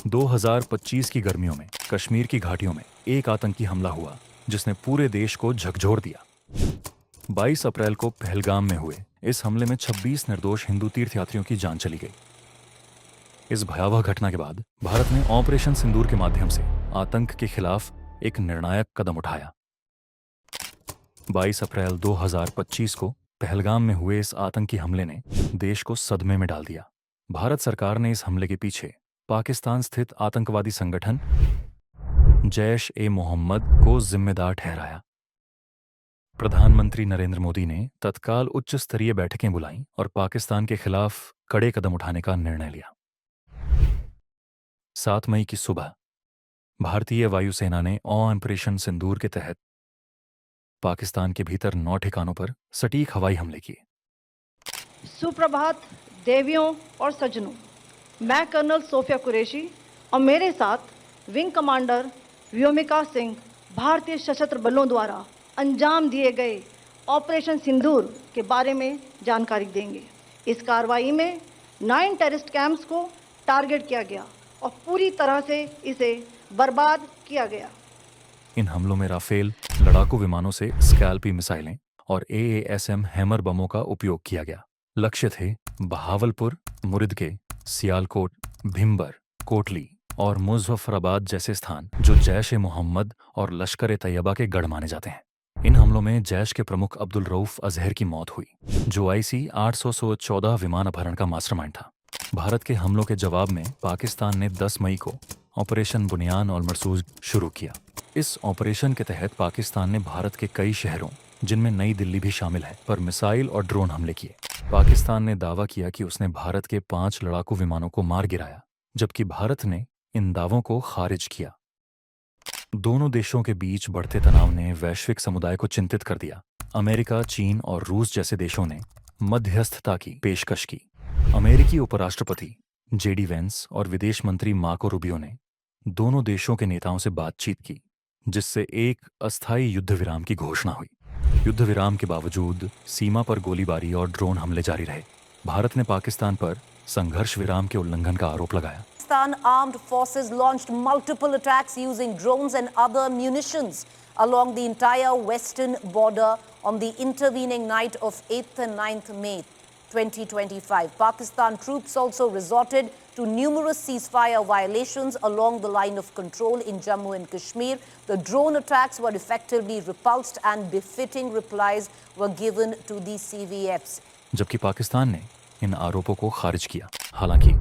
2025 की गर्मियों में कश्मीर की घाटियों में एक आतंकी हमला हुआ जिसने पूरे देश को झकझोर दिया। 22 अप्रैल को पहलगाम में हुए इस हमले में 26 निर्दोष हिंदू तीर्थयात्रियों की जान चली गई। इस भयावह घटना के बाद भारत ने ऑपरेशन सिंदूर के माध्यम से आतंक के खिलाफ एक निर्णायक कदम उठाया। 22 अप्रैल 2025 को पहलगाम में हुए इस आतंकी हमले ने देश को सदमे में डाल दिया। भारत सरकार ने इस हमले के पीछे पाकिस्तान स्थित आतंकवादी संगठन जैश ए मोहम्मद को जिम्मेदार ठहराया। प्रधानमंत्री नरेंद्र मोदी ने तत्काल उच्च स्तरीय बैठकें बुलाईं और पाकिस्तान के खिलाफ कड़े कदम उठाने का निर्णय लिया। 7 मई की सुबह भारतीय वायुसेना ने ऑपरेशन सिंदूर के तहत पाकिस्तान के भीतर 9 ठिकानों पर सटीक हवाई हमले किए। सुप्रभात देवियों और सज्जनों, मैं कर्नल सोफिया कुरैशी और मेरे साथ विंग कमांडर व्योमिका सिंह भारतीय सशस्त्र बलों द्वारा अंजाम दिए गए ऑपरेशन सिंदूर के बारे में जानकारी देंगे। इस कार्रवाई में 9 टेररिस्ट कैंप्स को टारगेट किया गया और पूरी तरह से इसे बर्बाद किया गया। इन हमलों में राफेल लड़ाकू विमानों से स्कैल्पी मिसाइलें और AASM हैमर बमों का उपयोग किया गया। लक्ष्य थे बहावलपुर, मुरिदके, सियालकोट, भिम्बर, कोटली और मुजफ्फराबाद जैसे स्थान जो जैश ए मोहम्मद और लश्कर ए तैयबा के गढ़ माने जाते हैं। इन हमलों में जैश के प्रमुख अब्दुल रऊफ अजहर की मौत हुई, जो IC 814 विमान अपहरण का मास्टरमाइंड था। भारत के हमलों के जवाब में पाकिस्तान ने 10 मई को ऑपरेशन बुनियान और मरसूज शुरू किया। इस ऑपरेशन के तहत पाकिस्तान ने भारत के कई शहरों, जिनमें नई दिल्ली भी शामिल है, पर मिसाइल और ड्रोन हमले किए। पाकिस्तान ने दावा किया कि उसने भारत के 5 लड़ाकू विमानों को मार गिराया, जबकि भारत ने इन दावों को खारिज किया। दोनों देशों के बीच बढ़ते तनाव ने वैश्विक समुदाय को चिंतित कर दिया। अमेरिका, चीन और रूस जैसे देशों ने मध्यस्थता की पेशकश की। अमेरिकी उपराष्ट्रपति JD वेंस और विदेश मंत्री मार्को रूबियो ने दोनों देशों के नेताओं से बातचीत की, जिससे एक अस्थायी युद्ध विराम की घोषणा हुई। युद्ध विराम के बावजूद सीमा पर गोलीबारी और ड्रोन हमले जारी रहे। भारत ने पाकिस्तान पर संघर्ष विराम के उल्लंघन का आरोप लगाया। Pakistan armed forces launched multiple attacks using drones and other munitions along the entire western border on the intervening night of 8th and 9th May 2025. Pakistan troops also resorted to numerous ceasefire violations along the line of control in Jammu and Kashmir. The drone attacks were effectively repulsed and befitting replies were given to the CVFs. जबकि पाकिस्तान ने इन आरोपों को खारिज किया। हालांकि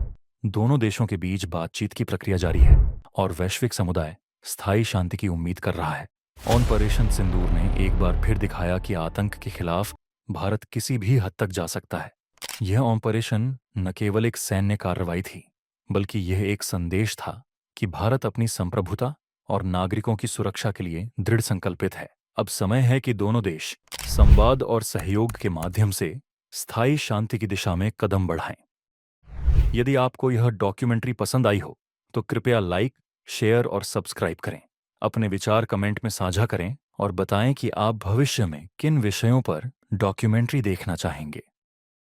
दोनों देशों के बीच बातचीत की प्रक्रिया जारी है और वैश्विक समुदाय स्थायी शांति की उम्मीद कर रहा है। ऑपरेशन सिंदूर ने एक बार फिर दिखाया कि आतंक के खिलाफ भारत किसी भी हद तक जा सकता है। यह ऑपरेशन न केवल एक सैन्य कार्रवाई थी, बल्कि यह एक संदेश था कि भारत अपनी संप्रभुता और नागरिकों की सुरक्षा के लिए दृढ़ संकल्पित है। अब समय है कि दोनों देश संवाद और सहयोग के माध्यम से स्थायी शांति की दिशा में कदम बढ़ाएं। यदि आपको यह डॉक्यूमेंट्री पसंद आई हो तो कृपया लाइक, शेयर और सब्सक्राइब करें। अपने विचार कमेंट में साझा करें और बताएं कि आप भविष्य में किन विषयों पर डॉक्यूमेंट्री देखना चाहेंगे।